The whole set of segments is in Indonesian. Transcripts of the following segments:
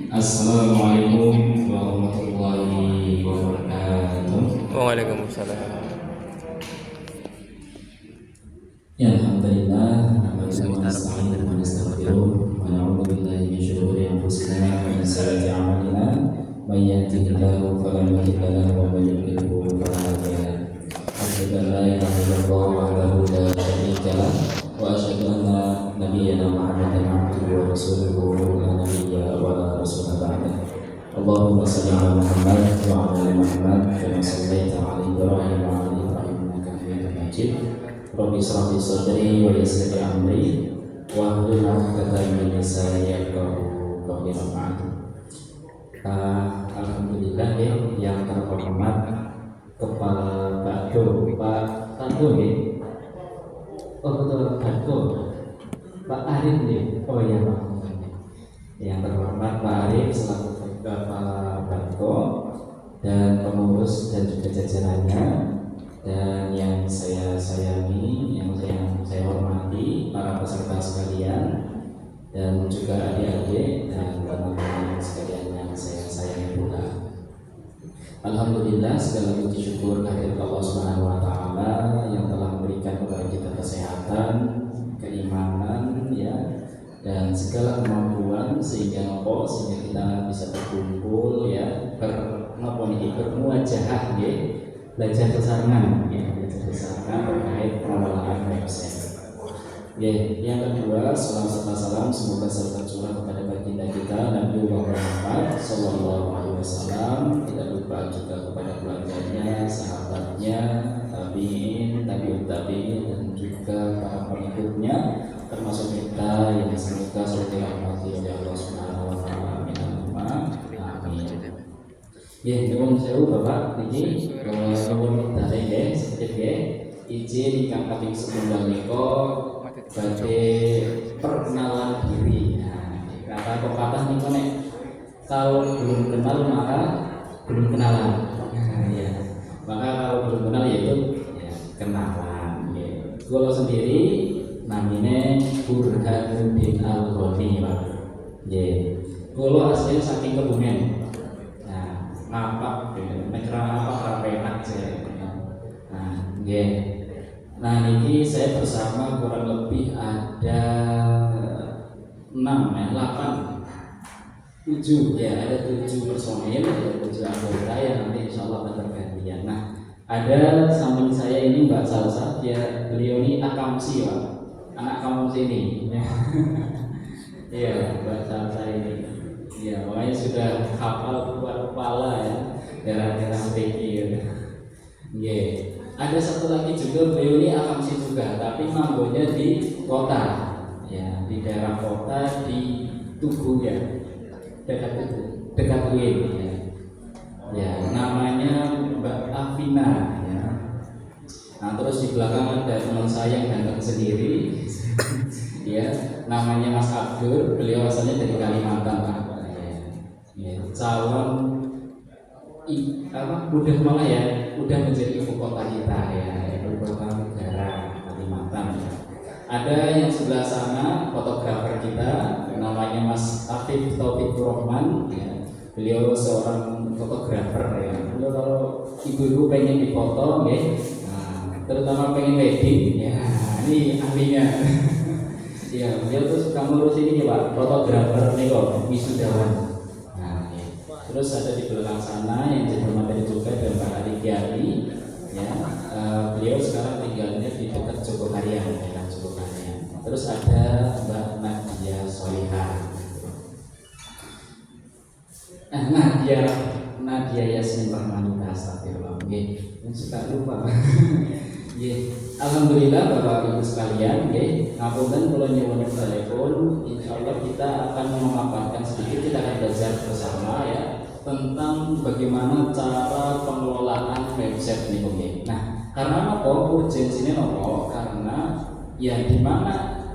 Assalamualaikum warahmatullahi wabarakatuh. Waalaikumsalam. Ya, alhamdulillah, nahmaduhu wa nasta'inuhu wa nastaghfiruh wa na'udzu billahi min shururi anfusina wa min sayyiati a'malina. May yahdihillahu fala mudilla lahu wa may yudlilhu fala hadiya lahu. Asyhadu an la ilaha illallah wahdahu la syarika lah wa asyhadu anna nabiyyana Muhammadan abduhu wa rasuluhu la nabiyya wa la rasula ba'dah. Allahumma shalli ala Muhammad wa ala ali Muhammad kama shallaita ala Ibrahim wa ala ali Ibrahim innaka Hamidum Majid. Rabbi shrah li sadri wa yassir li amri wahlul 'uqdatam min lisani yafqahu qawli. Alhamdulillah ya, yang terhormat Kepala Bakdo Pak Tado ya. Oh betul, Bakdo Pak Arif ya. Oh iya Pak. Yang terhormat Pak Arif selaku Kepala Bakdo dan pengurus dan juga jajarannya, dan yang saya sayangi, yang saya hormati para peserta sekalian, dan juga adik-adik dan teman-teman sekalian yang saya sayangi pula. Alhamdulillah, segala puji syukur kehadirat Allah Subhanahu wa taala yang telah memberikan kepada kita kesehatan, keimanan ya, dan segala kemampuan sehingga kita bisa berkumpul ya, bermuajahah ya, belajar besaran ya, terkait pengelolaan website. Ya, yang kedua, salam semoga serta curah kepada baginda kita Nabi Muhammad Sallallahu Alaihi Wasallam. Tidak lupa juga kepada keluarganya, sahabatnya, tabiin, tabiut tabiin, dan juga para pengikutnya, termasuk kita yang semoga selalu dirahmati oleh Allah Subhanahu Wa Taala. Amin. Ya, nyuwun sewu Bapak, ini nyuwun dalih ya, sedikit ya. Izin ingkang kaping setunggal menika badhe perkenalan diri. Nah, kata pepatah niku nek kalau belum kenal maka belum kenalan. Nah, ya. Maka kalau belum kenal yaitu ya, kenalan. Ya. Kalau sendiri namanya Burhanuddin Al-Ghani, Pak. Ya. Kalau aslinya saking Kebumen. Nah, ngapak nekra apa karenak saya. Nah, ya. Nah, ini saya bersama kurang lebih ada 6, 8, 7 ya, ada 7 personil, ada 7 anggota yang nanti insya Allah akan bergantian. Nah, ada samping saya ini Mbak Salsa, ya, beliau ini akamsi Pak, anak kampung sini. Iya, Mbak Salsa ini, ya, makanya sudah hafal buat kepala ya, daerah-daerah PK ya. Yeah. Ada satu lagi juga, beliau ini akamsi juga, tapi manggonya di kota, ya, di daerah kota di Tugu ya, dekat UIN ya. Ya, namanya Mbak Afina ya. Nah, terus di belakang ada teman saya yang ganteng sendiri, ya, namanya Mas Abdur, beliau asalnya dari Kalimantan Pak. Ya, calon udah menjadi ibu kota kita ya, ibu kota negara Kalimantan ya. Ada yang sebelah sana fotografer kita namanya Mas Afif Taufikur Rahman ya. Beliau seorang fotografer ya. Beliau kalau ibu-ibu pengen difoto ya, nah, terutama pengen wedding ya, ini ahlinya. Ya, beliau tuh suka ngurus ini nih Pak, fotografer nih kok, wisudawan. Terus ada di belakang sana yang jadi materi juga ada Mbak Arigiani ya, beliau sekarang tinggalnya di dekat Jogokarian ya, Jogokarian. Terus ada Mbak Nadia Solihah, Nadia Yasmin Rahmanita, astagfirullah, yang suka lupa. Alhamdulillah Bapak Ibu sekalian, ngapunten kula nyuwun telepon. Insyaallah kita akan memaparkan sedikit, kita akan belajar bersama ya tentang bagaimana cara pengelolaan website ini. Nah, karena apa urgensinya apa? Karena ya di mana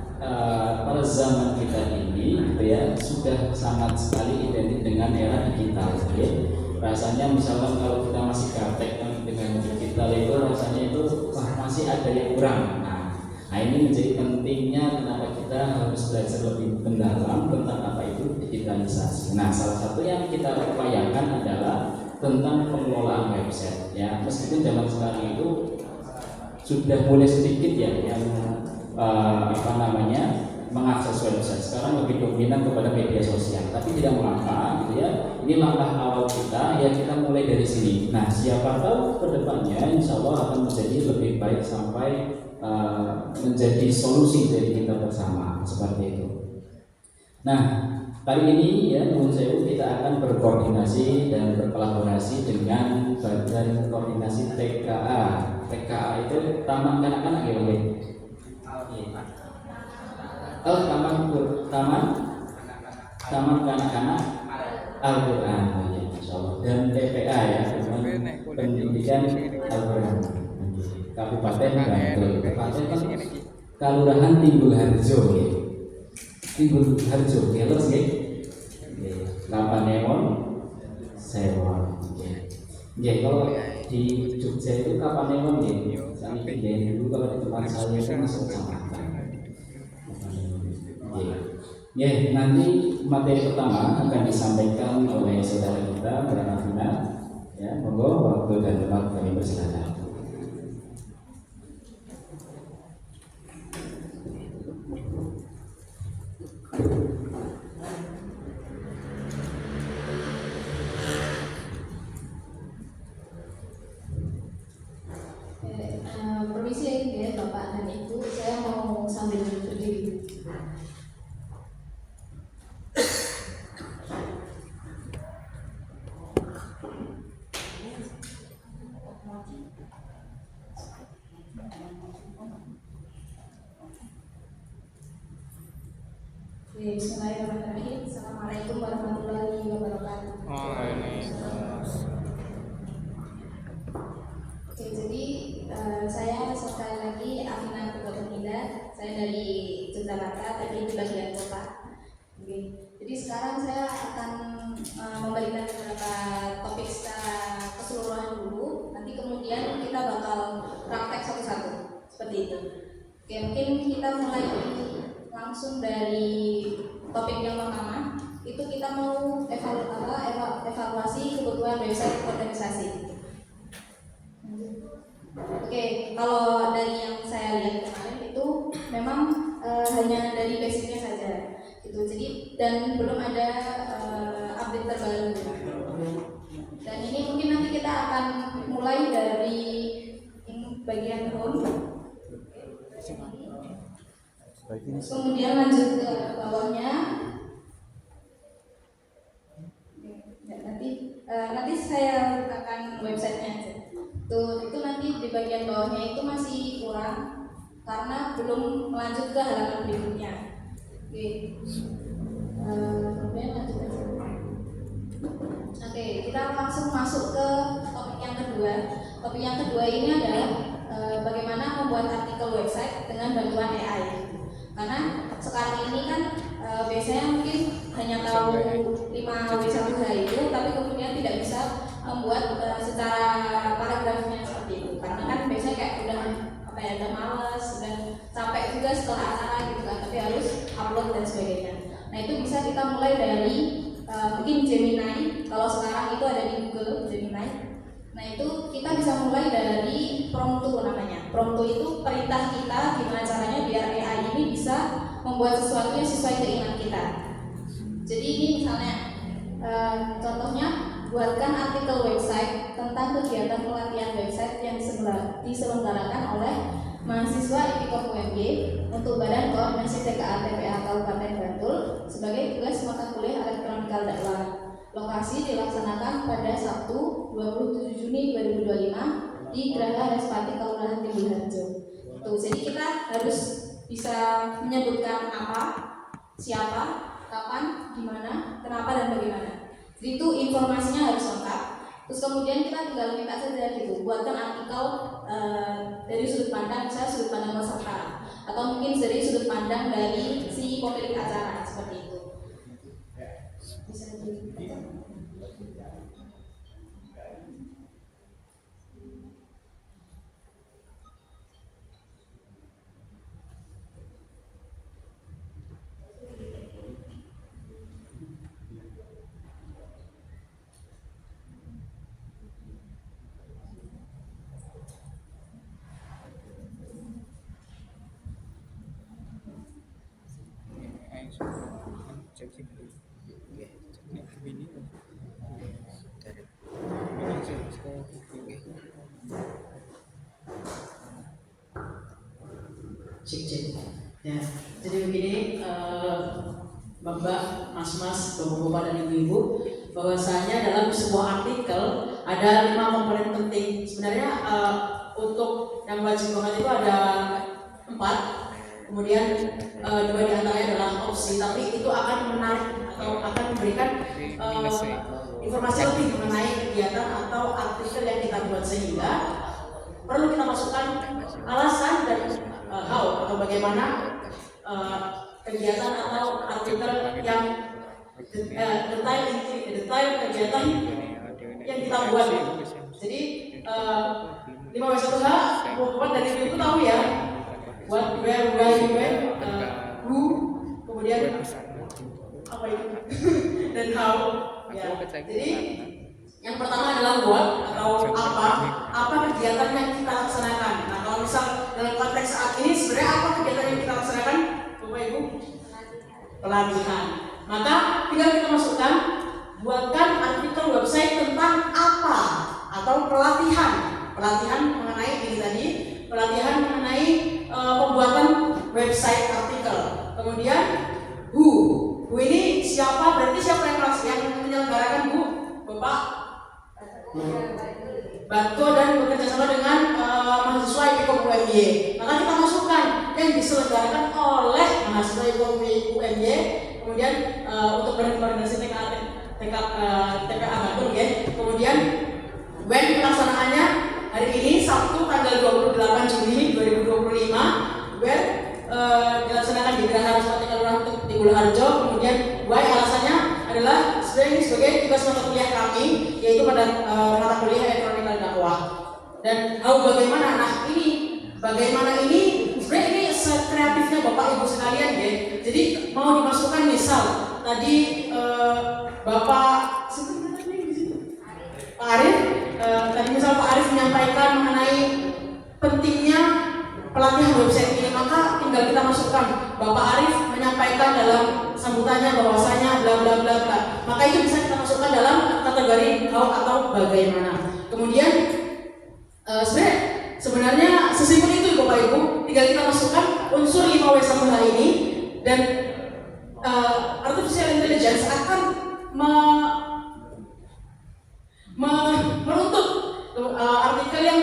pada zaman kita ini gitu ya, sudah sangat sekali identik dengan era digital ya. Rasanya misalkan kalau kita masih gaptek dengan digital itu rasanya itu masih ada yang kurang. Nah, Nah, ini menjadi pentingnya kenapa kita harus belajar lebih mendalam tentang apa itu digitalisasi. Nah, salah satu yang kita upayakan adalah tentang pengelolaan website. Ya, meskipun zaman sekarang itu sudah mulai sedikit ya yang mengakses website. Sekarang lebih dominan kepada media sosial, tapi tidak mengapa gitu ya. Ini langkah awal kita ya, kita mulai dari sini. Nah, siapa tahu kedepannya insya Allah akan menjadi lebih baik sampai menjadi solusi dari kita bersama seperti itu. Nah, kali ini ya menurut saya kita akan berkoordinasi dan berkolaborasi dengan Badan Koordinasi TKA. TKA itu Taman Kanak-kanak ya, Bang. Taman Kanak-kanak Al-Quran ya, insyaallah. Dan TPA ya, Pendidikan Al-Quran Kabupaten Bantul. Kabupaten kan Kelurahan Timbul Harjo ya. Timbul Harjo ya, terus ya. Kapanewon Sewon. Ya, kalau di Jogja itu Kapanewon ya. Sampai dulu kalau di tempat saya itu masuk kecamatan. Ya, nanti materi pertama akan disampaikan oleh saudara kita Bernardina. Ya, monggo waktu dan tempat kami persilakan. Permisi ya Bapak dan Ibu, saya mau sambil berdiri. Bismillahirrahmanirrahim. Assalamualaikum warahmatullahi wabarakatuh. Oke, jadi saya sekali lagi Afina Purwokerto. Saya dari Yogyakarta, tapi di bagian kota. Oke. Jadi sekarang saya akan memberikan beberapa topik secara keseluruhan dulu. Nanti kemudian kita bakal praktek satu-satu seperti itu. Oke, mungkin kita mulai langsung dari topik yang pertama. Itu kita mau evaluasi kebutuhan website organisasi. Oke, kalau dari yang saya lihat kemarin itu memang hanya dari basicnya saja, gitu. Jadi dan belum ada update terbaru. Dan ini mungkin nanti kita akan mulai dari bagian home, kemudian lanjut ke bawahnya. Nanti saya bukakan websitenya aja. Itu nanti di bagian bawahnya itu masih kurang karena belum melanjut ke halaman berikutnya. Oke, kemudian lanjut aja. Oke, kita langsung masuk ke topik yang kedua. Topik yang kedua ini adalah bagaimana membuat artikel website dengan bantuan AI. Karena sekarang ini kan biasanya mungkin hanya tahu 5W1H itu, tapi kemudian tidak bisa membuat secara paragrafnya seperti itu. Karena kan biasanya kayak udah malas dan capek juga setelah acara gitu kan, tapi harus upload dan sebagainya. Nah, itu bisa kita mulai dari mungkin Gemini. Kalau sekarang itu ada di Google Gemini. Nah, itu kita bisa mulai dari prompt namanya. Prompt itu perintah kita gimana caranya biar AI ini bisa membuat sesuatu yang sesuai keinginan kita. Jadi ini misalnya contohnya, buatkan artikel website tentang kegiatan pelatihan website yang diselenggarakan oleh mahasiswa IPKOP UMY untuk Badan Koordinasi TKA TPA Kabupaten Bantul sebagai tugas mata kuliah elektronikal dakwah. Lokasi dilaksanakan pada Sabtu 27 Juni 2025 di Geraha Respati Kelurahan Timbul Harjo. Jadi kita harus bisa menyebutkan apa, siapa, kapan, di mana, kenapa, dan bagaimana. Jadi itu informasinya harus lengkap. Terus kemudian kita tinggal minta saja gitu, buatkan artikel dari sudut pandang, misalnya sudut pandang peserta, atau mungkin dari sudut pandang dari si pemilik acara, seperti itu. Bisa Cek. Ya, jadi begini, Bapak, Mas-mas, Bapak-bapak dan Ibu-ibu, bahwasanya dalam sebuah artikel ada 5 komponen penting. Sebenarnya untuk yang wajib banget itu ada 4. Kemudian 2 di antaranya adalah opsi, tapi itu akan menarik atau akan memberikan informasi lebih mengenai kegiatan atau artikel yang kita buat, sehingga perlu kita masukkan alasan dan how atau bagaimana kegiatan atau artikel yang detail kegiatan yang kita buat. Jadi 5W1H buat dari itu tahu ya, what, where, why, when, who, kemudian apa itu dan how ya. Jadi yang pertama adalah what atau apa kegiatan yang kita laksanakan. Nah, kalau misal dalam konteks saat ini sebenarnya apa kegiatan yang kita laksanakan, Bapak Ibu? Pelatihan. Maka tinggal kita masukkan, buatkan artikel website tentang apa atau pelatihan mengenai ini tadi, pelatihan mengenai pembuatan website artikel. Kemudian who ini siapa, berarti siapa yang menyelenggarakan, Bu? Bapak Batko dan bekerja sama dengan mahasiswa IPKOM UMY. Maka kita masukkan yang diselenggarakan oleh mahasiswa IPKOM UMY. Kemudian untuk berkoordinasi TPA Bandung ya. Kemudian when pelaksanaannya hari ini Sabtu tanggal 28 Juni 2025, where dilaksanakan di Geraha Respati Kelurahan Tegul Harjo. Kemudian why alasannya adalah sebagai tugas mata kuliah kami, yaitu pada mata kuliah elektronika dakwah. Dan bagaimana? Nah, bagaimana ini sebenarnya ini kreatifnya Bapak Ibu sekalian ya. Jadi mau dimasukkan misal tadi Bapak Pak Arif tadi misal Pak Arif menyampaikan mengenai pentingnya pelatihan website ini, maka tinggal kita masukkan Bapak Arif menyampaikan dalam sambutannya bahwasanya bla bla bla bla. Maka itu bisa kita masukkan dalam kategori how atau bagaimana. Kemudian sebenarnya sesimpel itu Bapak Ibu, tinggal kita masukkan unsur 5W1H ini, dan artificial intelligence akan menuntut artikel yang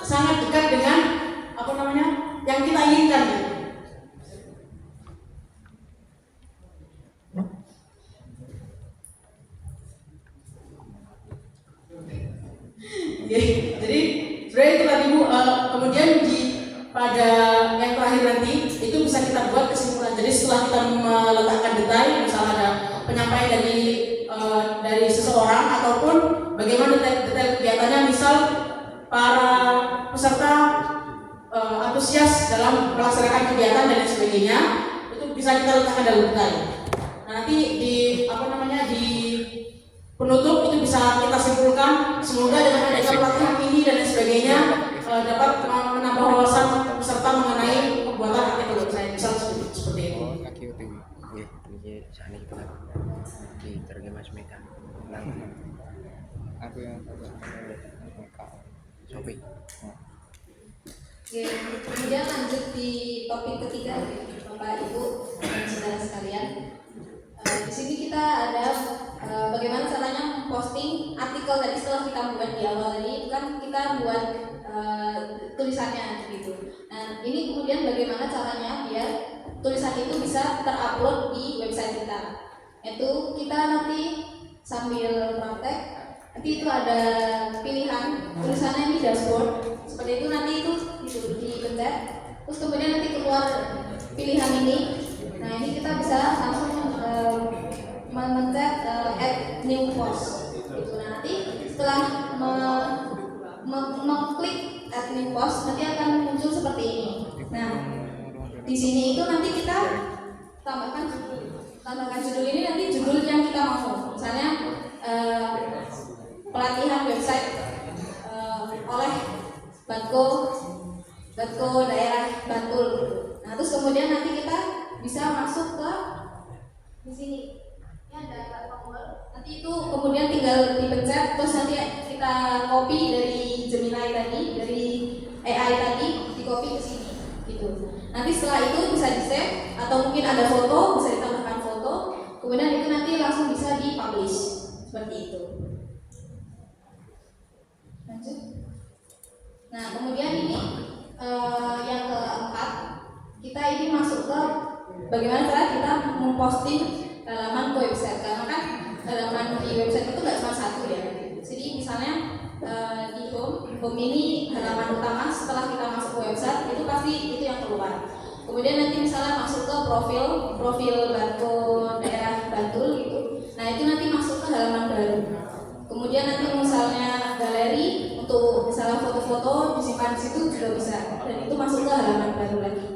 sangat dekat dengan yang kita inginkan. Jadi sebenarnya itu tadi Bu, kemudian pada yang terakhir nanti itu bisa kita buat kesimpulan. Jadi setelah kita meletakkan detail, misalnya ada penyampaian dari seseorang ataupun bagaimana detail kegiatannya, misal para peserta antusias dalam melaksanakan kegiatan dan sebagainya, itu bisa kita letakkan dalam detail. Nah, nanti di penutup itu bisa kita simpulkan, semoga dengan adanya pelatihan ini dan sebagainya dapat menambah wawasan peserta mengenai pembuatan artikel website, misal seperti itu. Kemudian lanjut di topik ketiga, Bapak Ibu dan saudara sekalian. Di sini kita ada bagaimana caranya memposting artikel tadi. Setelah kita buat di awal tadi kan kita buat tulisannya gitu. Nah, ini kemudian bagaimana caranya biar tulisan itu bisa terupload di website kita. Itu kita nanti sambil praktek, nanti itu ada pilihan tulisannya di dashboard seperti itu, nanti itu dipencet, terus kemudian nanti keluar pilihan ini. Nah, ini kita bisa langsung mencet add new post gitu. Nah, nanti setelah mengklik add new post, nanti akan muncul seperti ini. Nah, di sini itu nanti kita tambahkan judul ini, nanti judul yang kita mau. Misalnya pelatihan website oleh Batko daerah Bantul. Nah, terus kemudian nanti kita bisa masuk ke di sini. Ini ada tombol. Nanti itu kemudian tinggal dipencet, terus nanti kita copy dari Gemini tadi, dari AI tadi, di copy ke sini, gitu. Nanti setelah itu bisa di-save atau mungkin ada foto, bisa ditambahkan foto. Kemudian itu nanti langsung bisa di-publish seperti itu. Lanjut. Nah, kemudian ini yang keempat, kita ini masuk ke bagaimana cara kita memposting halaman ke website. Karena kan halaman di website itu nggak cuma satu ya. Jadi misalnya di home ini halaman utama, setelah kita masuk ke website itu pasti itu yang keluar. Kemudian nanti misalnya masuk ke profil Bantul daerah Bantul gitu. Nah itu nanti masuk ke halaman baru. Kemudian nanti misalnya galeri untuk misalnya foto-foto disimpan di situ juga bisa, dan itu masuk ke halaman baru lagi.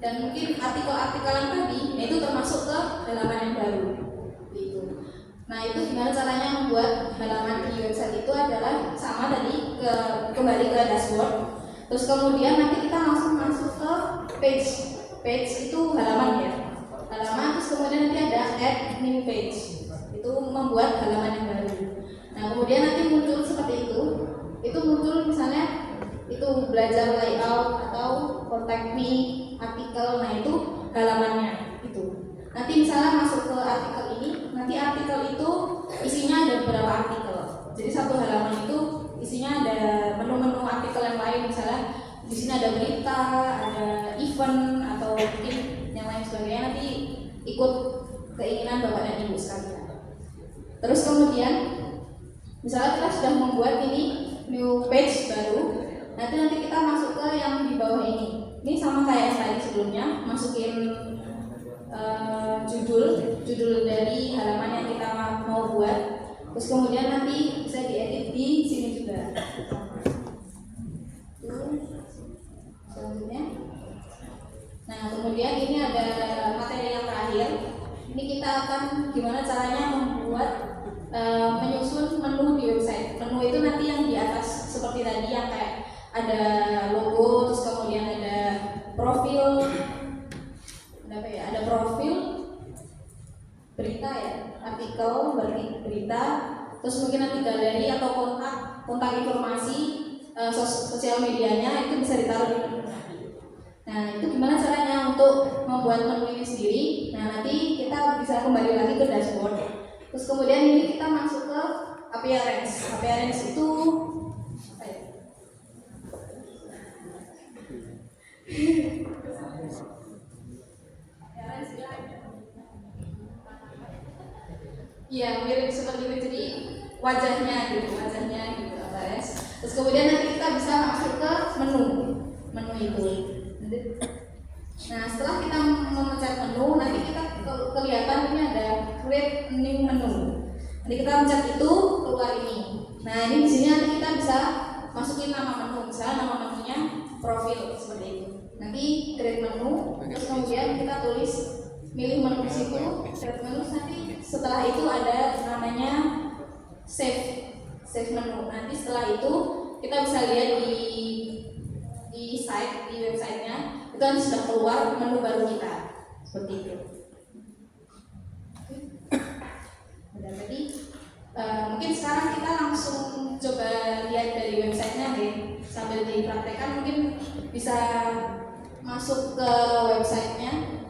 Dan mungkin artikel-artikelan tadi, nah itu termasuk ke halaman yang baru. Gitu. Nah itu gimana caranya membuat halaman di website itu adalah sama tadi, kembali ke dashboard. Terus kemudian nanti kita langsung masuk ke page itu halaman ya, halaman. Terus kemudian nanti ada add new page, itu membuat halaman yang baru. Nah kemudian nanti muncul seperti itu muncul misalnya itu belajar layout atau contact me artikel. Nah itu halamannya itu. Nanti misalnya masuk ke artikel ini, nanti artikel itu isinya ada beberapa artikel. Jadi satu halaman itu isinya ada menu-menu artikel yang lain. Misalnya di sini ada berita, ada event atau mungkin yang lain sebagainya. Nanti ikut keinginan Bapak dan Ibu sekalian. Terus kemudian misalnya kita sudah membuat ini new page baru, nanti kita masuk ke yang di bawah ini. Ini sama kayak yang tadi sebelumnya, masukin judul dari halaman yang kita mau buat. Terus kemudian nanti bisa diedit di sini juga. Selanjutnya. Nah kemudian ini ada materi yang terakhir. Ini kita akan gimana caranya membuat menyusun menu di website. Menu itu nanti yang di atas seperti tadi yang kayak ada logo, terus kemudian ada profil, ada profil berita ya, artikel berita, terus mungkin nanti galeri atau kontak informasi sosial medianya itu bisa ditaruh di menu. Nah itu gimana caranya untuk membuat menu ini sendiri. Nah nanti kita bisa kembali lagi ke dashboard. Terus kemudian ini kita masuk ke appearance. Appearance itu apa ya? Iya, mirip seperti itu. Jadi wajahnya gitu appearance. Terus kemudian nanti kita bisa masuk ke menu itu. Nah setelah kita memencet menu, nanti kita kelihatan ini ada create new menu. Nanti kita mencet itu, keluar ini. Nah ini di sini nanti kita bisa masukin nama menu. Misalnya nama menunya profil seperti itu. Nanti create menu, terus kemudian kita tulis milih menu di situ, create menu. Nanti setelah itu ada namanya save menu. Nanti setelah itu kita bisa lihat di site, di websitenya itu nanti sudah keluar menu baru kita seperti itu. Udah tadi mungkin sekarang kita langsung coba lihat dari websitenya deh, sambil dipraktekkan. Mungkin bisa masuk ke websitenya.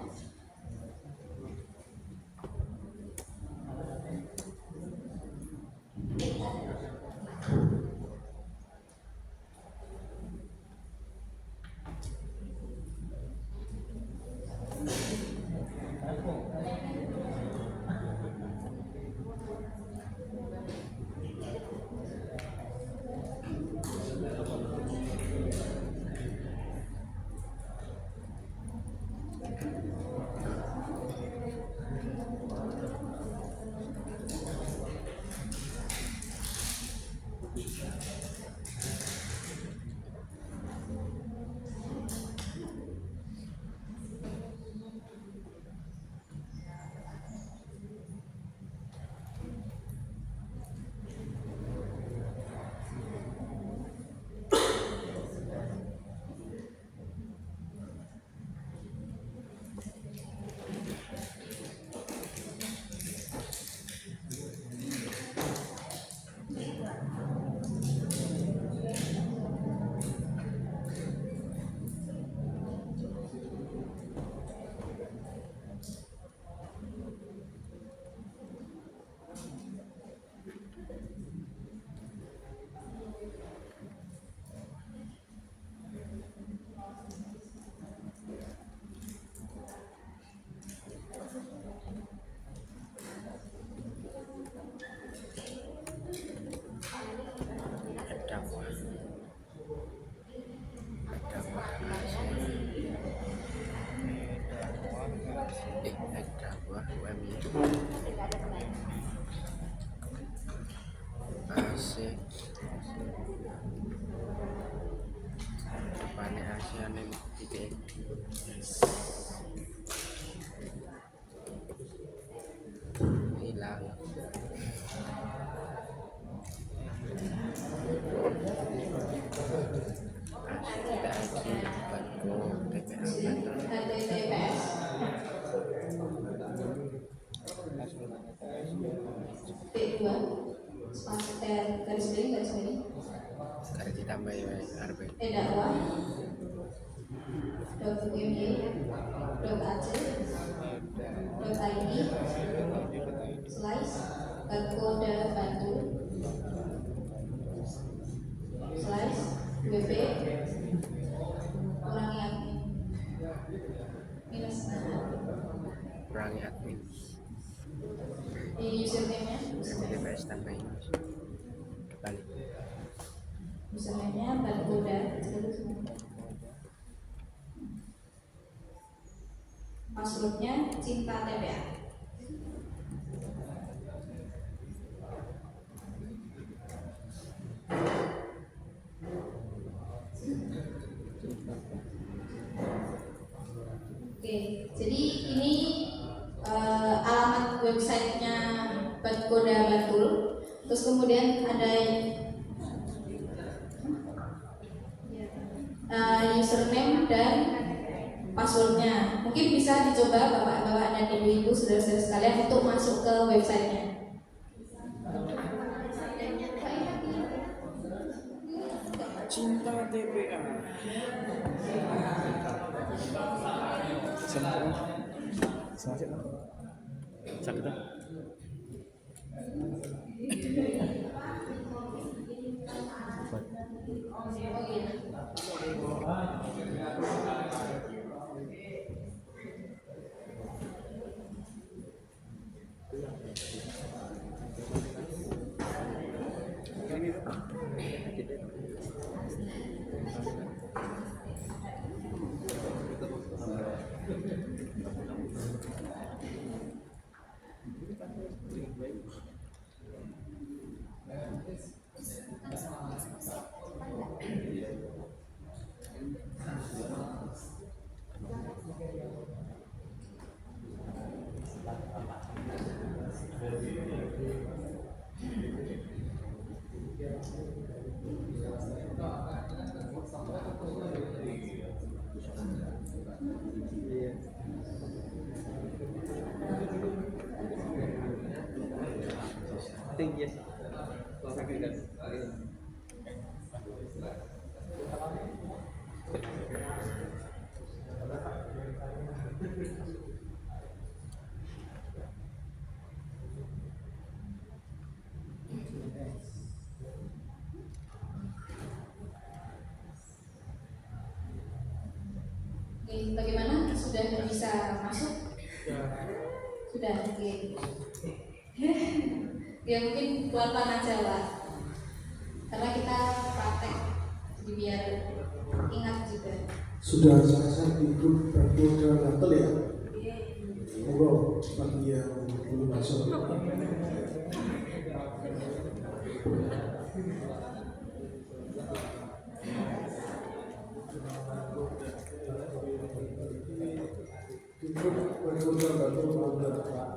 username ide hilang. HTTPS P2 garis miring Karena ditambah ya RB dakwah .umd .ac .id slice Barkoda Bantul slice wb kurangi admin minus kurangi admin di username-nya TPS tambah ini kebalik username-nya Barkoda passwordnya Cinta TPA. Oke, jadi ini alamat websitenya Barkoda Bantul. Terus kemudian ada username dan passwordnya. Mungkin bisa dicoba bapak-bapak dan ibu-ibu saudara-saudara sekalian untuk masuk ke websitenya. Cinta TPA sakit Yes. Oke, bagaimana? Sudah bisa masuk? Sudah, oke. Ya mungkin pelan-pelan aja lah, karena kita praktek, jadi biar ingat juga. Sudah saya di grup Barkoda Bantul ya? Monggo bagi yang belum masuk. Di grup Barkoda Bantul ada Pak.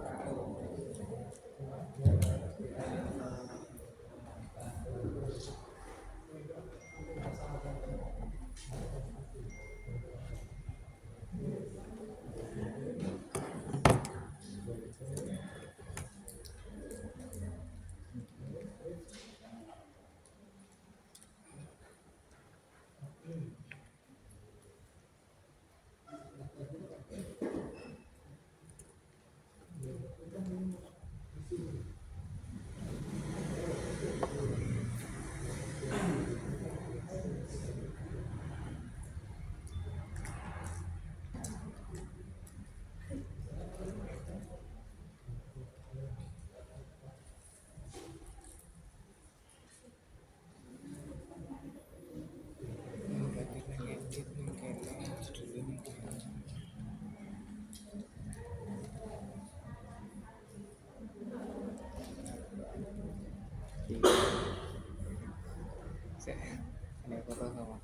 Ini foto sama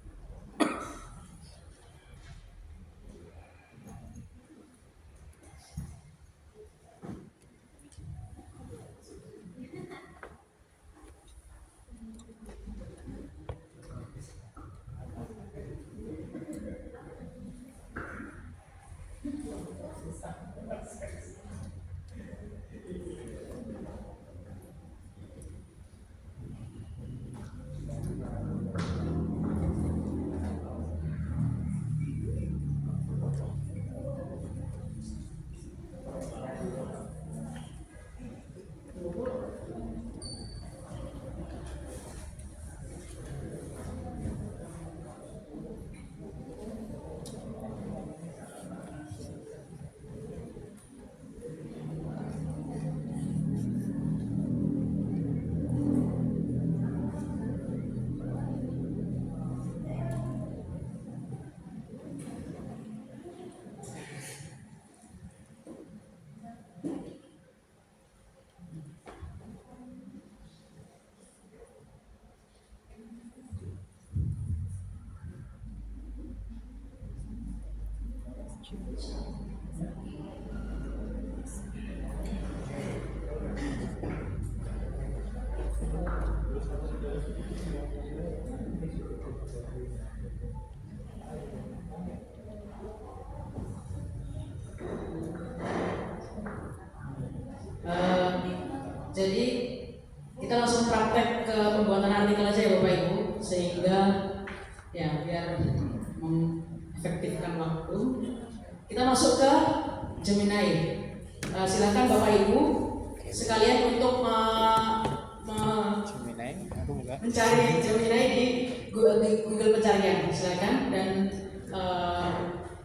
Jadi kita langsung praktek ke pembuatan artikel aja ya Bapak Ibu, sehingga ya biar mengefektifkan waktu. Kita masuk ke Gemini. Silakan Bapak Ibu sekalian untuk Gemini, aku enggak. mencari Gemini di Google pencarian. Silakan dan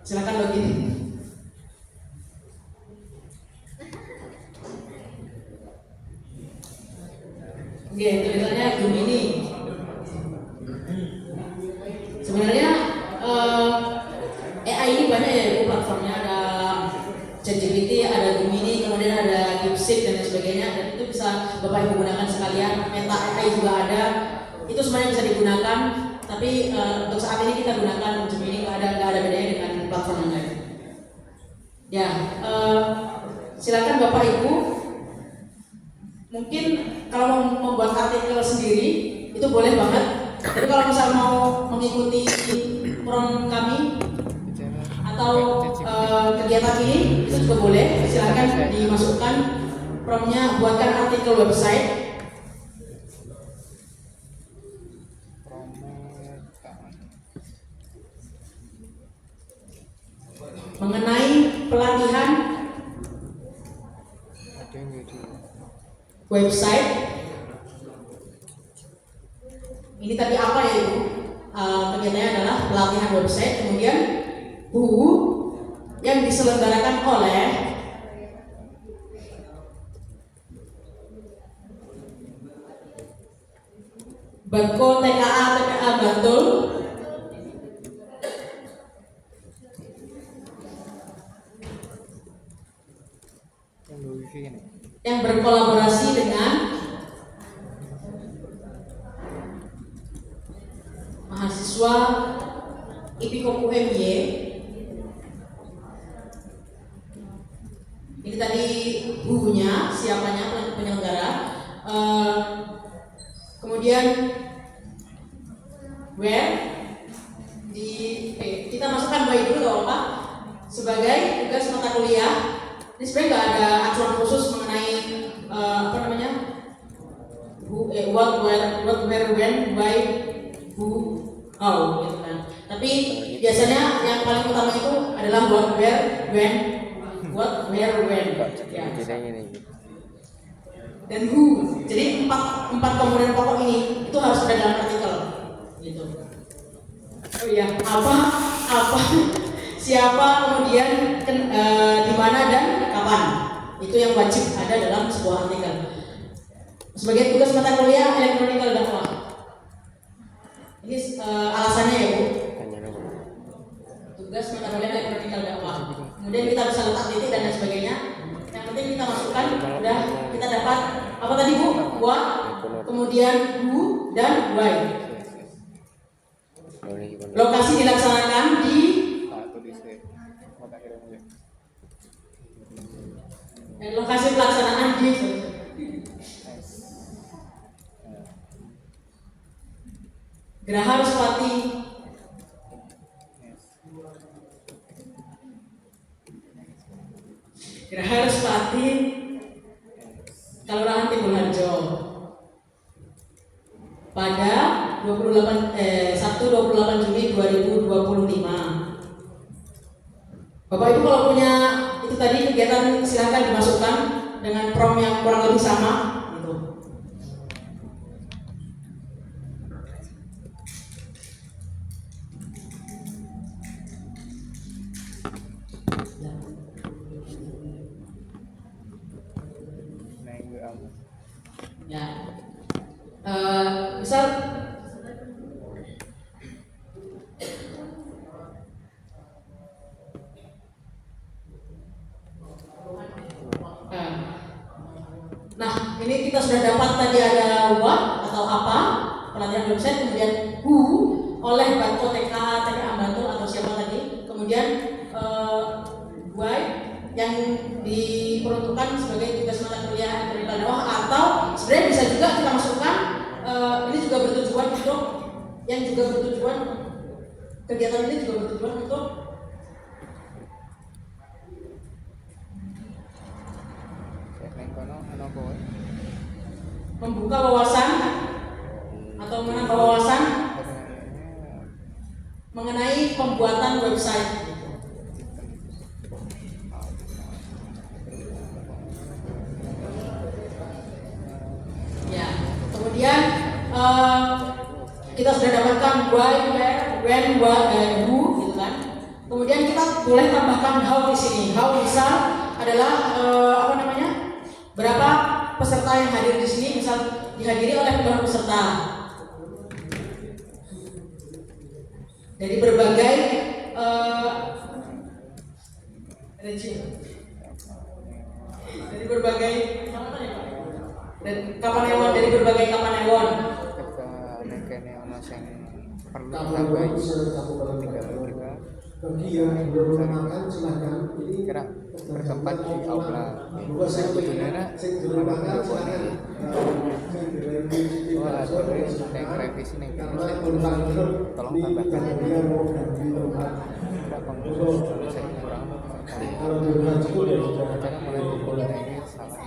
silakan login. Oke, tulisannya Gemini. Sebenarnya AI ini banyak ya Bu platformnya, ada ChatGPT, ada Gemini, kemudian ada DeepSeek dan lain sebagainya, dan itu bisa Bapak Ibu gunakan sekalian. Meta AI juga ada, itu semuanya bisa digunakan. Tapi untuk saat ini kita gunakan Gemini, nggak ada bedanya dengan platform yang lain. Ya, silakan Bapak Ibu. Mungkin kalau mau membuat artikel sendiri itu boleh banget. Jadi kalau misal mau mengikuti prompt kami atau kegiatan ini itu juga boleh. Silakan dimasukkan promptnya, buatkan artikel website mengenai pelatihan website. Ini tadi apa ya Ibu? Kegiatannya adalah pelatihan website, kemudian buku yang diselenggarakan oleh Bako TKA Bantul, yang berkolaborasi dengan mahasiswa IPIKOM UMY. Ini tadi bukunya, siapanya penyelenggara. Kemudian where kita masukkan baik dulu gak apa sebagai tugas mata kuliah. Ini sebenarnya nggak ada acuan khusus mengenai what, where, when, why, who, how, gitu kan. Tapi biasanya yang paling utama itu adalah what, where, when, what, where, when. Ya. Dan who. Jadi empat komponen pokok ini itu harus ada dalam artikel. Gitu. Oh iya, apa, siapa, kemudian di mana dan kapan. Itu yang wajib ada dalam sebuah artikel. Sebagai tugas mata kuliah elektronikal dakwah. Ini alasannya ya Bu. Tugas mata kuliah elektronikal dakwah. Kemudian kita bisa letak titik dan lain sebagainya. Yang penting kita masukkan, udah kita dapat apa tadi Bu? What, kemudian who dan why. Lokasi dilaksanakan di lokasi pelaksanaan di Geraha Ruspati, Geraha Ruspati, Kelurahan Timbulharjo pada 1 28 Juni 2025. Bapak Ibu kalau punya itu tadi kegiatan silakan dimasukkan dengan prompt yang kurang lebih sama gitu. Ya. Misal nah, ini kita sudah dapat tadi ada what atau apa, pelatihan website, kemudian who oleh Bako TKA Bantul atau siapa tadi, kemudian why yang diperuntukkan sebagai tugas mata kuliah elektronikal dakwah, atau sebenarnya bisa juga kita masukkan untuk yang juga bertujuan, kegiatan ini juga bertujuan untuk membuka wawasan atau menambah wawasan mengenai pembuatan website. Ya, kemudian kita sudah dapatkan why, where, when, what, dan who, gitu kan. Kemudian kita boleh tambahkan how di sini. How misal adalah berapa peserta yang hadir di sini, misal dihadiri oleh puluhan peserta dari berbagai kapanewon, dari berbagai kapanewon. Kapan bisa kabupaten kita bagi yang belum mengenalkan silahkan ini bertempat di aula. buat saya Sebenarnya silakan revisi nih. karena tentang Tolong di tambahkan kemudian mau ganti tempat kalau di bulan sepuluh ya sudah cara mulai pukul ini salah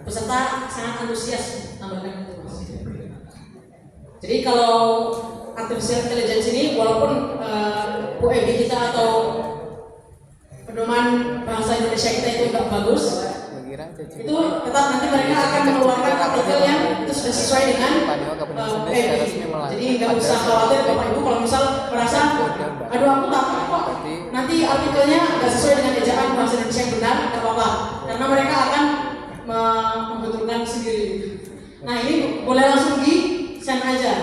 Peserta sangat antusias tambahkan itu, Mas. Jadi kalau artificial intelligence ini walaupun UEB kita atau pedoman bahasa Indonesia kita itu enggak bagus, itu tetap nanti mereka akan mengeluarkan artikel yang itu sudah sesuai dengan UEB. Jadi nggak usah khawatir Bapak Ibu kalau misal merasa aduh aku takut kok nanti artikelnya nggak sesuai dengan ejaan bahasa Indonesia yang benar, nggak apa-apa, karena mereka akan membetulkan sendiri. Nah ini boleh langsung di send aja.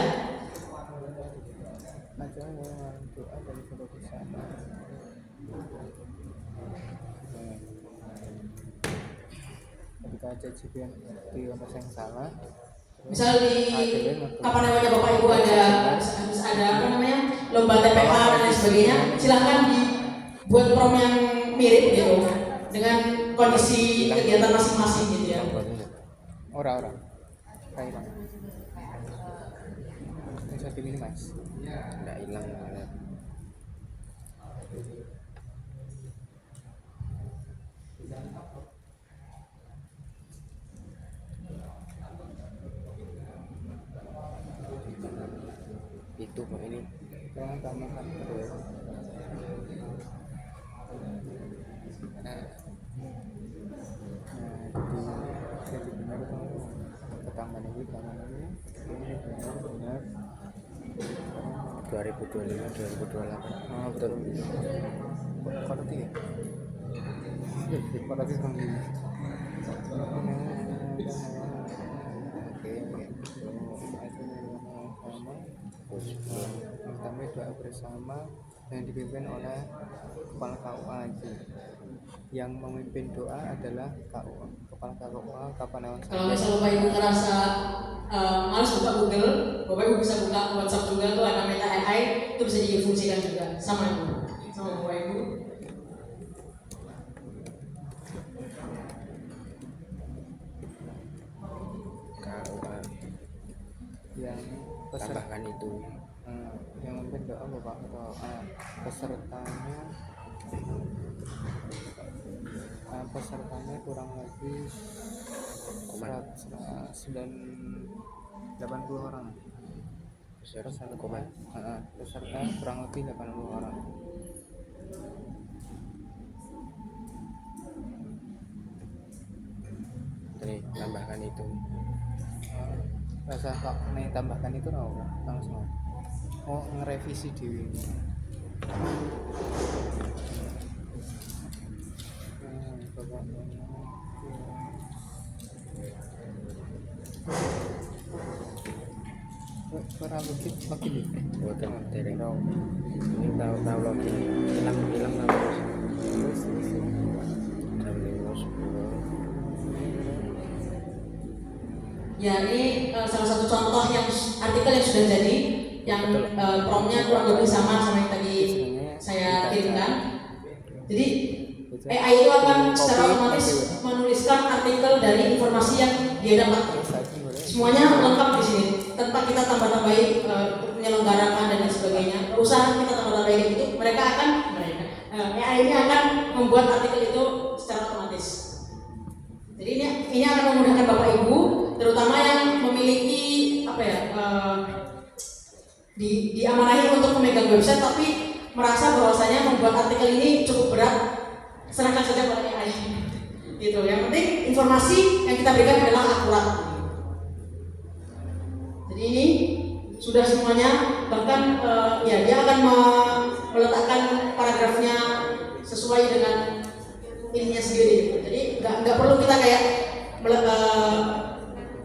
Ketika aja JPN di nomor yang salah, Misal di kapanewonnya Bapak Ibu ada lomba TPA dan lain sebagainya, silahkan dibuat prom yang mirip gitu dengan kondisi kegiatan masing-masing gitu ya. Ora. Kayak bang. Bisa ini mas. Nggak hilang. Itu kok ini. Jangan tambahkan terus. Jadi benar ketambahan ini benar 2025 2028 betul kok tiga kok tiga kami doa bersama yang dipimpin oleh Kepala KUA yang memimpin doa adalah KUA Kepala KUA Kapanewon. Kalau misal Bapak Ibu ngerasa males buka Google, Bapak Ibu bisa buka WhatsApp juga, tuh ada Meta AI, itu bisa difungsikan juga sama Bapak Ibu. KUA yang tambahkan itu yang memimpin doa Bapak atau pesertanya kurang lebih 80 orang. Peserta kurang lebih 80 orang. Jadi tambahkan itu. Rasa kok nih tambahkan itu langsung. Oh ngerevisi diri. Kurang login bukan dari ini tahu login hilang terus ya ini salah satu contoh yang artikel yang sudah jadi yang promnya kurang lebih sama yang tadi saya kirimkan. Jadi AI itu akan secara otomatis menuliskan artikel dari informasi yang dia dapat. Semuanya lengkap di sini, tanpa kita tambah-tambahi penyelenggarakan dan lain sebagainya. Usaha kita tambah-tambahin itu, AI ini akan membuat artikel itu secara otomatis. Jadi ini akan memudahkan Bapak Ibu, terutama yang memiliki diamanahi untuk memegang website tapi merasa bahwasanya membuat artikel ini cukup berat, serahkan saja pada AI. Gitu. Yang penting informasi yang kita berikan adalah akurat. Jadi ini sudah semuanya, bahkan dia akan meletakkan paragrafnya sesuai dengan ininya sendiri. Jadi nggak perlu kita kayak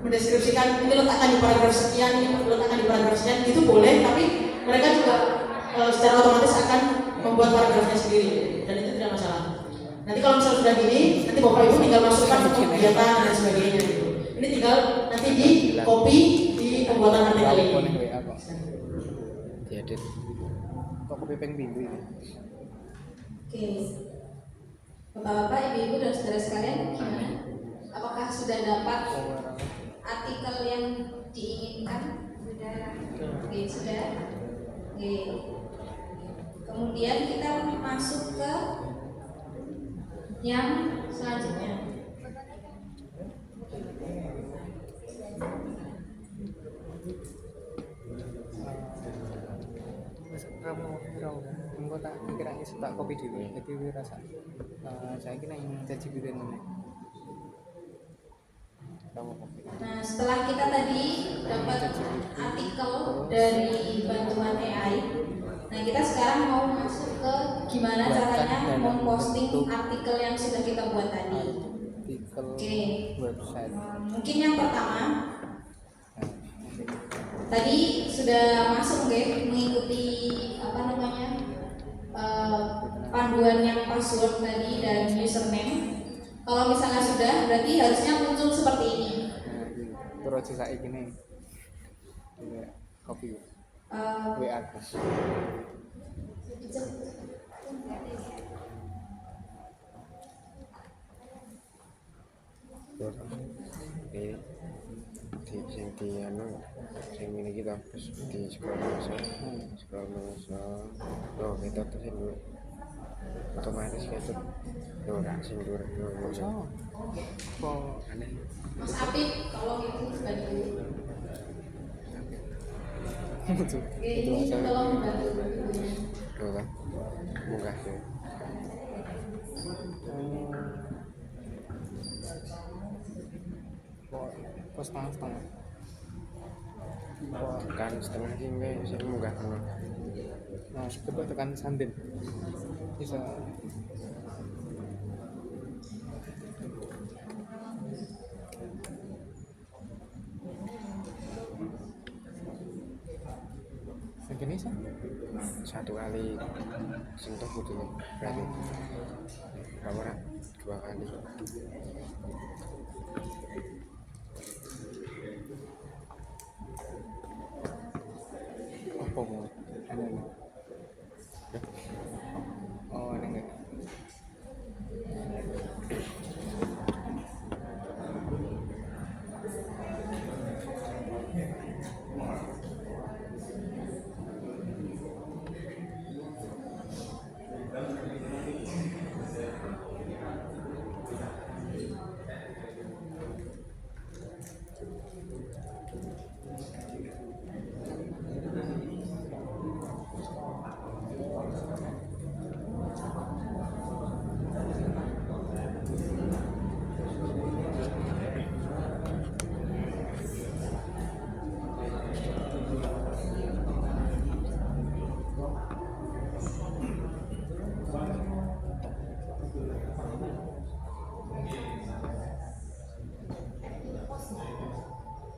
mendeskripsikan ini letakkan di paragraf sekian, ini letakkan di paragraf sekian, itu boleh, tapi mereka juga secara otomatis akan membuat paragrafnya sendiri dan itu tidak masalah. Nanti kalau misalnya sudah gini, nanti Bapak Ibu tinggal masukkan untuk kegiatan dan sebagainya gitu. Ini tinggal nanti di copy di pembuatan artikel ini. Diedit. Kok kopi peng minggu ini? Oke. Bapak-bapak, ibu-ibu dan saudara sekalian, gimana? Apakah sudah dapat artikel yang diinginkan? Sudah. Oke, sudah. Oke. Kemudian kita masuk ke yang selanjutnya. Kamu tak kira tak kopi dulu, jadi rasa saya kira ingin caci bikin ini. Nah, setelah kita tadi dapat artikel dari bantuan AI, nah kita sekarang mau masuk ke gimana caranya memposting artikel yang sudah kita buat tadi. Oke. Website. Mungkin yang pertama, tadi sudah masuk mengikuti panduan yang password tadi dan username. Kalau misalnya sudah, berarti harusnya muncul seperti ini. Terus saya gini, kopi, WA aku. Sing ini kita terus di scroll oh kita terus dulu otomatis itu sing dulu aneh. Mas Apip, kalau itu bantu. Ini tolong bantu. Kan munggah sih. Pos setengah. Tekan setengah sih saya munggah tengah. Nah, coba tekan sandin. Bisa. Segini sih? Satu kali sentuh gitu berarti kamera 2 kali. Apa mau? Ada nih. Oh, ada nggak?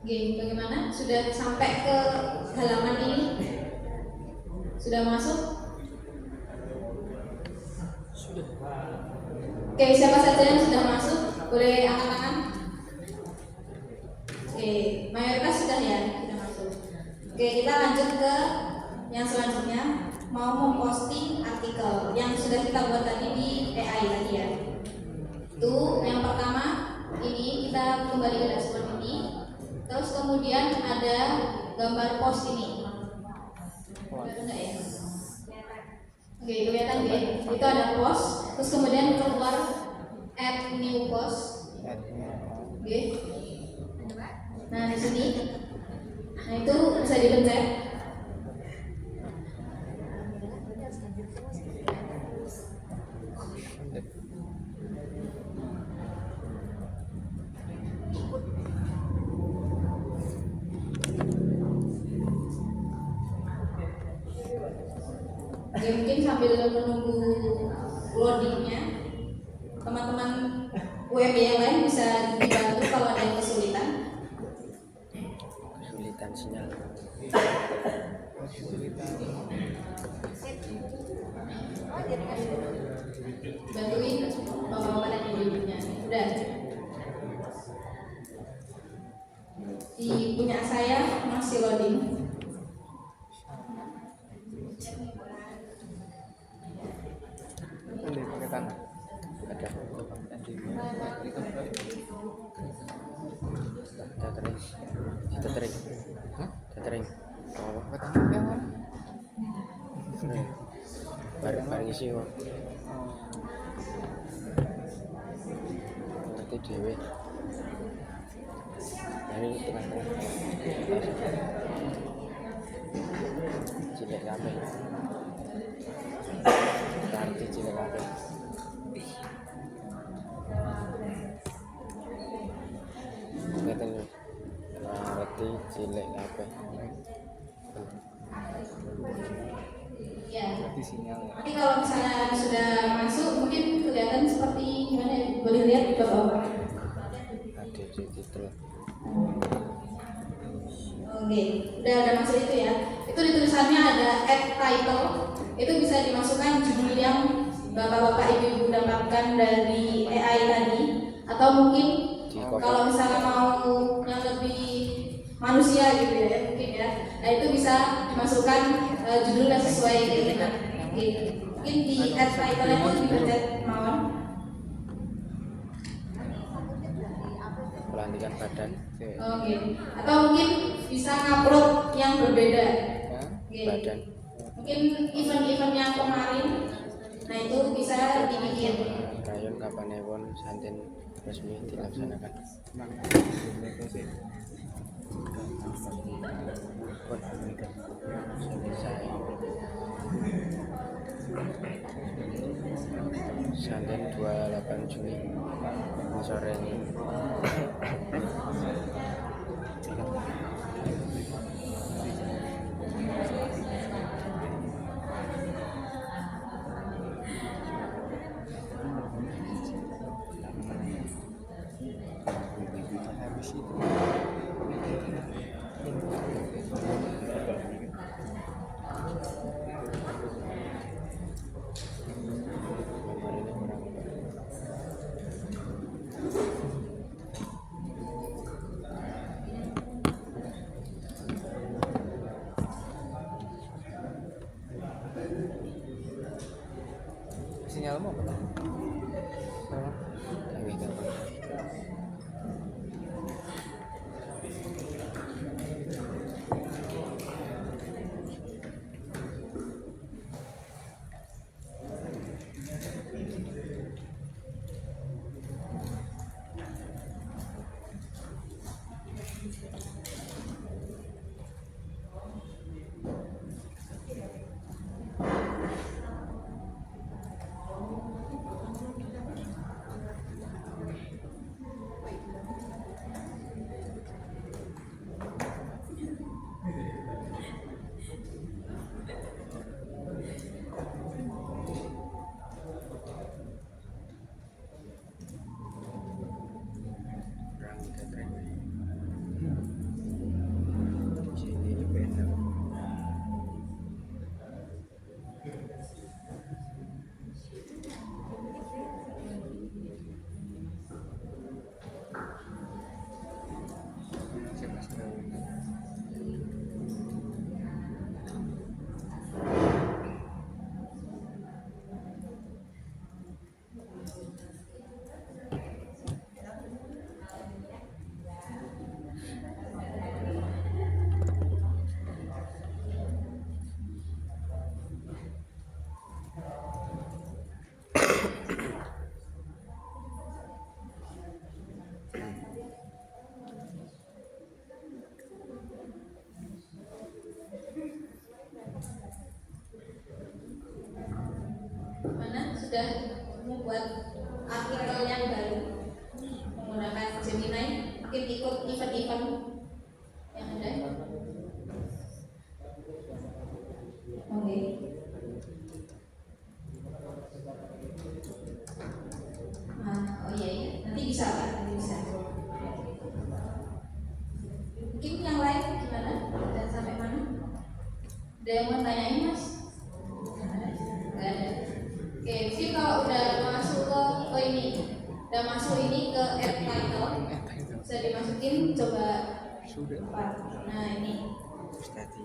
Oke, bagaimana? Sudah sampai ke halaman ini? Sudah masuk? Sudah. Oke, siapa saja yang sudah masuk? Boleh angkat tangan? Oke, mayoritas sudah ya, sudah masuk. Oke, kita lanjut ke yang selanjutnya. Mau memposting artikel artikel yang sudah kita buat tadi di AI tadi ya. Itu yang pertama, ini kita kembali ke dashboard ini. Terus kemudian ada gambar post ini. Kelihatan nggak ya? Oke, kelihatan ya. Itu ada post. Terus kemudian keluar add new post. Oke. Nah di sini, nah itu bisa dipencet. Oke, mungkin sambil menunggu loadingnya, teman-teman UMY yang lain bisa dibantu kalau ada yang kesulitan. Kesulitan sinyal. Bantuin bapak-bapak dan ibu-ibunya. Udah. Di punya saya masih loading. Pakai tangan. Ada. Tethering. Hah? Tethering. Oh, Pakai tangan. bareng isi kok. Ngerti dhewe. Ini tengah-tengah. Cilik kabeh. Arti cilik kabeh. Ngeten lho. Arti cilik kabeh. Ya. Di sinyal ya. Nanti kalau misalnya sudah masuk, mungkin kelihatan seperti gimana? Ya? Boleh lihat di bawah. Ada di titel. Oke, udah ada masuk itu ya. Itu di tulisannya ada add title. Itu bisa dimasukkan judul yang bapak-bapak ibu-ibu dapatkan dari AI tadi, atau mungkin kalau misalnya mau yang lebih manusia gitu ya, mungkin ya. Nah itu bisa dimasukkan judul yang sesuai dengan. Oke, mungkin di add title itu dipencet mawon. Pelantikan badan. Oke, atau mungkin bisa ngupload yang berbeda. Oke. Badan. Mungkin event-event yang kemarin, nah itu bisa dibikin. Rayon kapanewon santen resmi dilaksanakan. Santen 28 Juni sore ini. Habis itu sinyalmu apa? sudah membuat artikel yang baru menggunakan Gemini, mungkin ikut event-event yang ada. Oke. Oh iya, nanti bisa Pak, nanti bisa. Mungkin yang lain gimana? Dan sampai mana? Ada yang mau tanyain Mas? Nggak ada. Oke, mungkin kalau udah masuk ke ini, udah masuk ini ke add title, bisa dimasukin coba. Pak. Nah ini,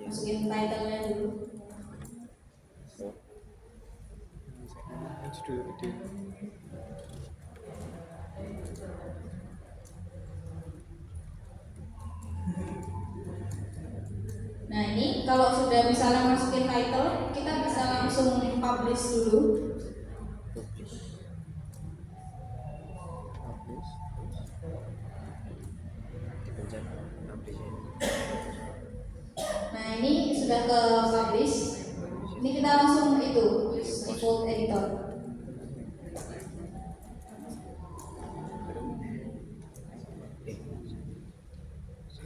masukin title-nya dulu. Judul video. Nah ini kalau sudah misalnya masukin title, kita bisa langsung publish dulu. Nah ini sudah ke publish. Ini kita langsung itu default editor.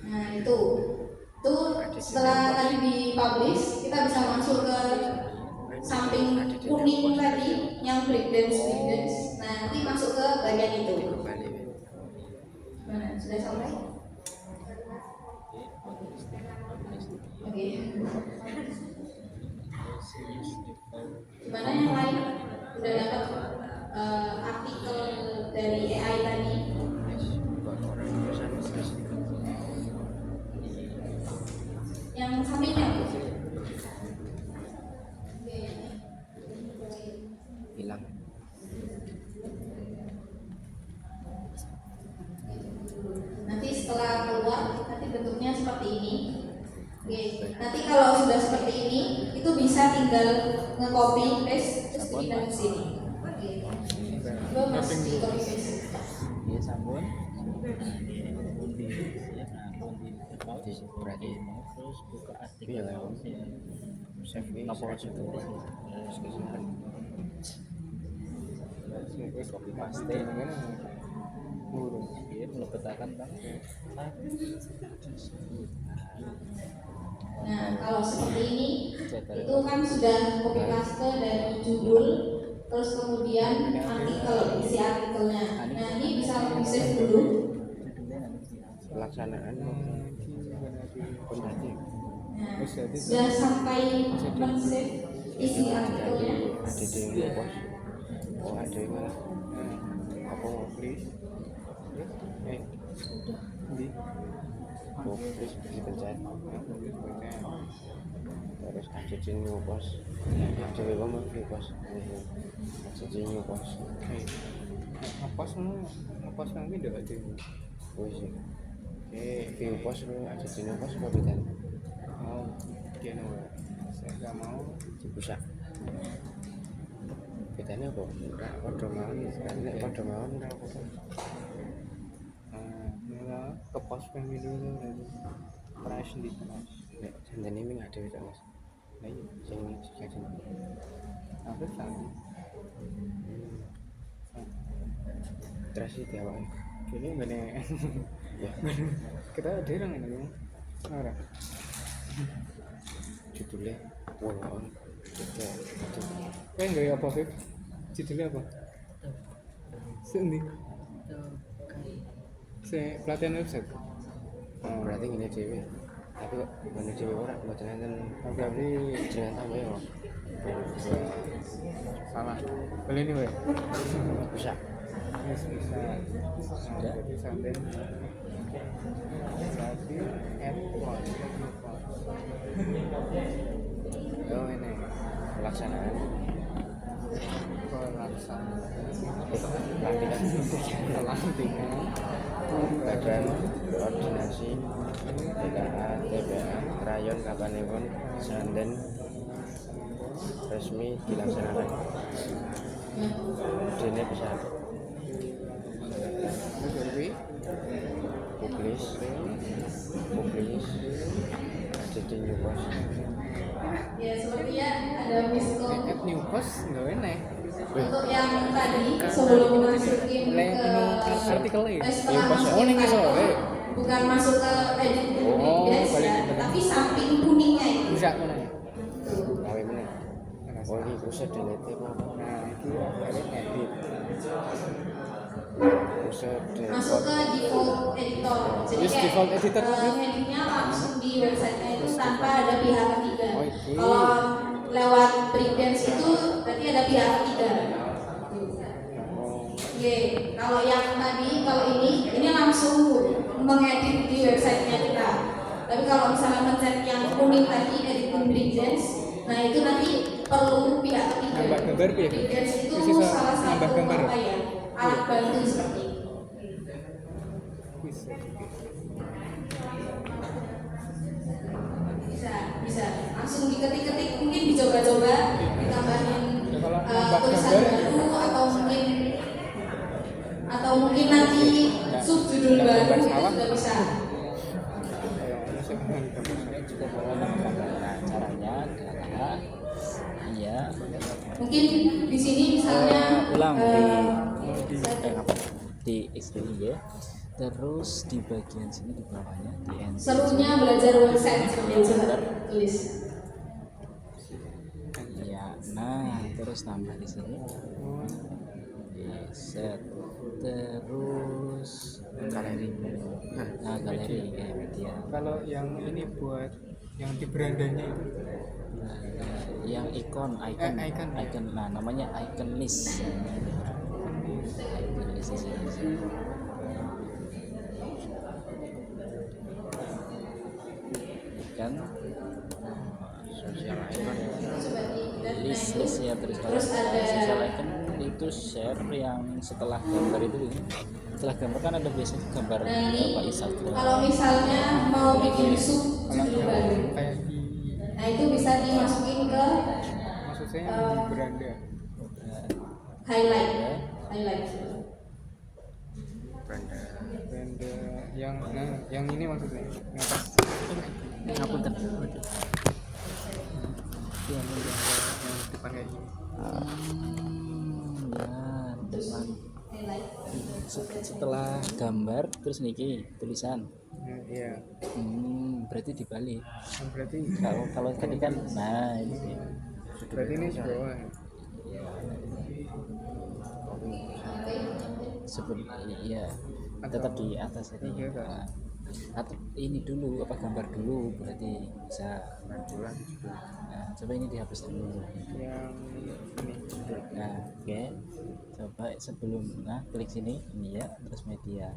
Nah itu setelah tadi di publish, kita bisa masuk ke samping kuning tadi yang breakdance. Nah nanti masuk ke bagian itu. Mana sudah sampai? Oke. Gimana yang lain? Udah dapat artikel dari AI tadi? Yang sampingnya? Hilang. Nanti setelah keluar, nanti bentuknya seperti ini. Oke, nanti kalau sudah seperti ini, itu bisa tinggal nge-copy paste terus dipindah ke sini. Oke, coba Mas di copy paste. Ya sabun. Berarti Terus buka artikel. iya lah. Save Apa itu? Copy paste. Iya, melebetakan kan. Nah, kalau seperti ini, itu kan sudah copy paste dari judul, terus kemudian artikel, isi artikelnya. Nah, ini bisa di save dulu. Pelaksanaan berarti Nah, sudah sampai men-save isi artikelnya. ada di pos. Oh ada yang malah apa please? Di oh please dipencet. Terus ada di new pos. Ada apa mau di pos? Ada di new pos. Apa nanti udah ada. Oh sih. View pos lu ada di new pos apa beda? Oh, dia saya nggak mau Bisa. Bedanya apa? Pada mawon, nek pada mawon ora apa-apa. malah ke pos pemilu itu price di pos. Nek jandane ming ada wis Mas. Nah iya, Sing sing aku tahu. terus iki awake. Jadi ngene Ya, kita ada yang ini ora. judulnya wong kita itu Enggak apa Feb? Judulnya apa? Sini. Saya pelatihan website. berarti ngene dhewe. Tapi kok ngene dhewe ora mboten enten Berarti jenengan tambah ya. salah. Boleh nih, Wei. Bisa. Yes, bisa. Nah, jadi sampai berarti endpoint. Oh ini pelaksanaan pelantikan Badan Koordinasi BKA TPA Rayon Kapanewon Sanden resmi dilaksanakan. Dene bisa publis ada di New Post. Ya, sepertinya ada miss call. new post nggak enak Untuk yang tadi sebelum masukin ke artikelnya setelah masuk ke title, bukan masuk ke edit Behance ya, tapi samping kuningnya itu. bisa mana gawe meneh oh iki bisa delete apa nah itu edit bisa Masuk ke default editor. Jadi Yes, kayak default editor. editnya langsung di websitenya itu tanpa ada pihak ketiga. Oh, oke. Kalau lewat Behance itu berarti ada pihak ketiga. Oke, kalau yang tadi, kalau ini langsung mengedit di websitenya kita. Tapi kalau misalnya mencet yang kuning tadi, editing Behance, nah itu nanti perlu pihak ketiga. Nambah gambar, ya? Behance itu Bisa salah nambah satu gambar? apa ya, alat bantu seperti itu. bisa Bisa langsung diketik-ketik, mungkin dicoba-coba ditambahin Ya, kalau nambah tulisan gambar, baru atau mungkin nanti subjudul nambah baru gambar itu sawah. juga bisa. Juga boleh menambahkan. Nah, caranya adalah iya Mungkin di sini misalnya ulang saya- di XDI ya. Terus di bagian sini di bawahnya di enter. serunya belajar website seperti itu tulis. Ya, nah terus tambah di sini. Set. Terus galeri. Nah, galeri kayak media. kalau yang ini buat yang di berandanya itu Yang icon. Icon. Nah, namanya icon list. Icon list di sini. Kan sosial icon Coba dilihat. Nah, list ya terus Terus ada- social icon itu share yang setelah gambar itu setelah gambar kan ada biasanya gambar Nah ini Instagram. kalau misalnya mau bikin subjudul baru, kayak di nah itu bisa dimasukin ke maksud saya yang di beranda highlight. Ya. Highlight. beranda beranda yang nah yang ini maksudnya yang atas Ngapunten. yang depan kayak gini Ya, depan. Highlight. Setelah gambar terus niki tulisan. nah, iya Berarti dibalik. berarti Kalau tadi kan nah ini. berarti ini di bawah Sebelum iya tetap di atas itu. Iya, Kak. Nah, atau ini dulu apa gambar dulu berarti bisa. Nah, coba ini dihapus dulu. yang ini Nah, oke. Coba sebelum klik sini ini ya, terus media.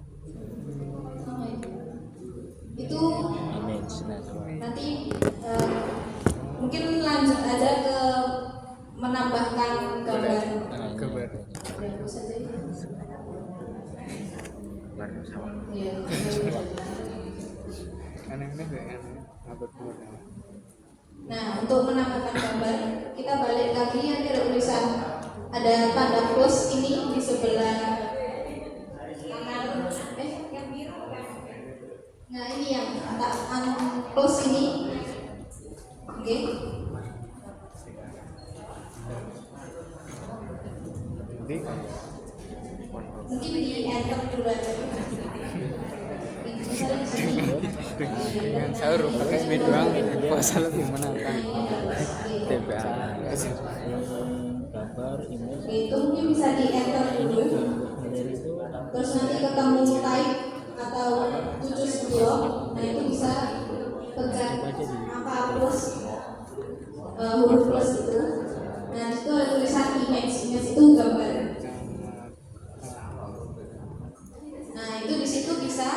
Itu Image. Nah, coba. nanti mungkin lanjut aja ke menambahkan gambar. Nah, ini Gambar. Ya, bisa jadi. baru sama Iya. aneh-aneh kayak aneh abad kemudian Nah, untuk menambahkan gambar, kita balik lagi yang ada tulisan ada tanda plus ini di sebelah kanan. Yang biru kan? Nah, ini yang plus ini. Oke. jadi Mungkin di enter dulu aja. Misalnya di sini. dengan sahur pakai mie doang puasa lebih menantang TPA gambar image Itu mungkin bisa di enter dulu. dari itu Terus nanti ketemu type atau tujuh blok. Nah, itu bisa pencet apa plus huruf plus itu. Nah, itu ada tulisan image. Image itu gambar. Nah, itu di situ bisa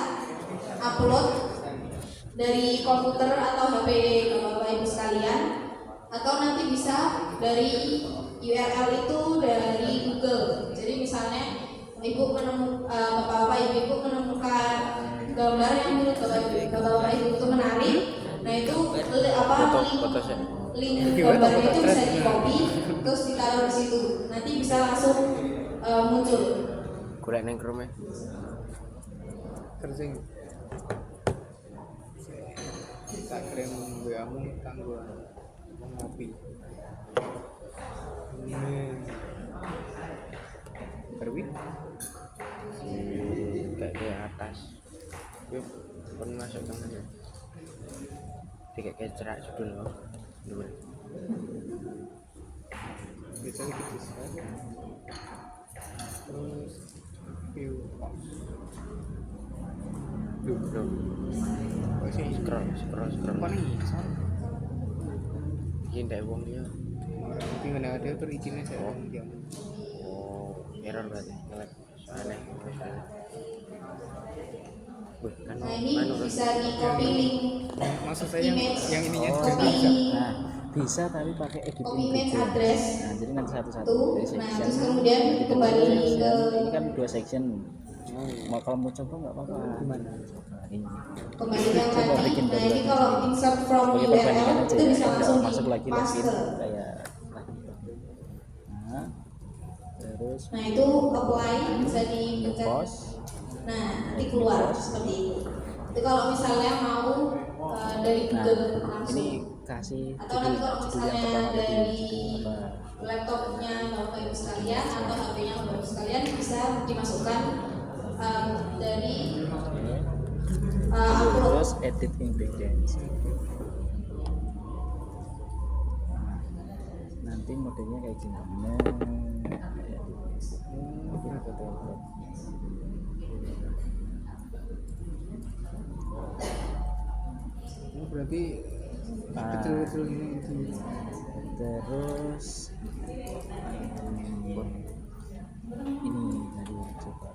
upload dari komputer atau HP Bapak Ibu sekalian, atau nanti bisa dari URL itu dari Google. Jadi misalnya Ibu Bapak Ibu menemukan gambar yang menurut Bapak Ibu itu menarik, nah itu link gambarnya itu bisa di copy terus ditaruh di situ. Nanti bisa langsung muncul. golek nang rumah searching tak keren WA-mu tak gua mau ngopi ini kuwi kayak ke atas yuk pun masuk ke mana kayak cerak judul loh dulu bisa gitu terus view belum kok sih scroll apa nih ini ndak wong dia tapi mana ada terus izinnya saya dia oh error berarti ngelag soalnya kan Nah ini bisa di copy link maksud saya yang ininya Oh, juga copy bisa Nah, bisa tapi pakai edit copy image bridging. address Nah, jadi nanti satu-satu tuh, dari nah section. terus kemudian Nanti kembali dari ke section. Ini kan 2 section. Mau kalau mau coba nggak apa-apa. Gimana? Coba ini. kembali yang Coba tadi. bikin Nah baru ini lagi. kalau insert from Sebagai URL perbandingan aja itu ya, bisa nggak langsung masuk di lagi login paste. kayak lagi. Nah, terus Nah itu apply bisa dipencet. post. Nah nanti keluar seperti itu. Itu kalau misalnya mau dari Nah, Google langsung. ini kasih Atau nanti kalau judul yang misalnya pertama tadi dari judul apa? laptopnya bapak ibu sekalian atau HP-nya bapak ibu sekalian bisa dimasukkan dari upload. Terus edit ingredients. Nanti modelnya kayak gini. Nah, bikin foto. oh, berarti betul-betul ini Terus ini tadi coba.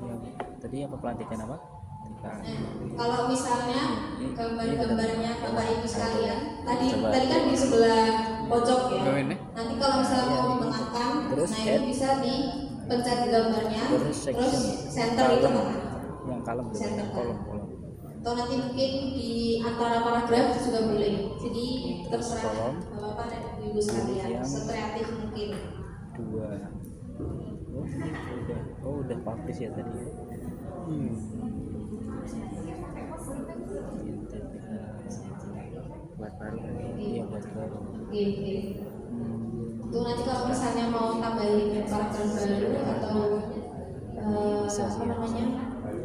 Yang tadi apa pelantikan apa? Kalau misalnya gambar-gambarnya bapak ibu sekalian tadi Coba. tadi kan di sebelah pojok ya. Gawen ya? Nanti kalau misalnya mau mengatkan, Terus nah add. ini bisa dipencet gambarnya, Terus terus section. center itu Kolom. kan. Yang kalem Center. kolom. Atau nanti mungkin di antara paragraf juga boleh. Jadi Terus terserah kolom. bapak dan ibu sekalian, Yang- sekreatif mungkin. 2. Oh, ini udah. Oh, udah publish ya tadi. buat baru Iya buat baru. Oke. Itu nanti kalau misalnya mau tambahin paragraf baru atau apa namanya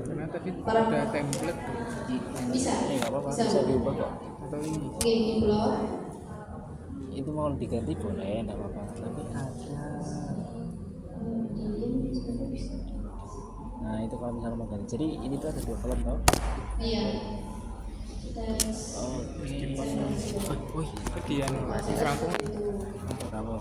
karena tadi Para- udah template bisa Nggak apa-apa, bisa bisa diubah kok. atau ini Oke, ini blog. Itu mau diganti boleh, enggak apa-apa. Tapi ada. Nah, itu kalau misalnya mau ganti. Jadi ini tuh ada 2 kolom tau. Iya. Terus Oh, wih kedian rampung kamu.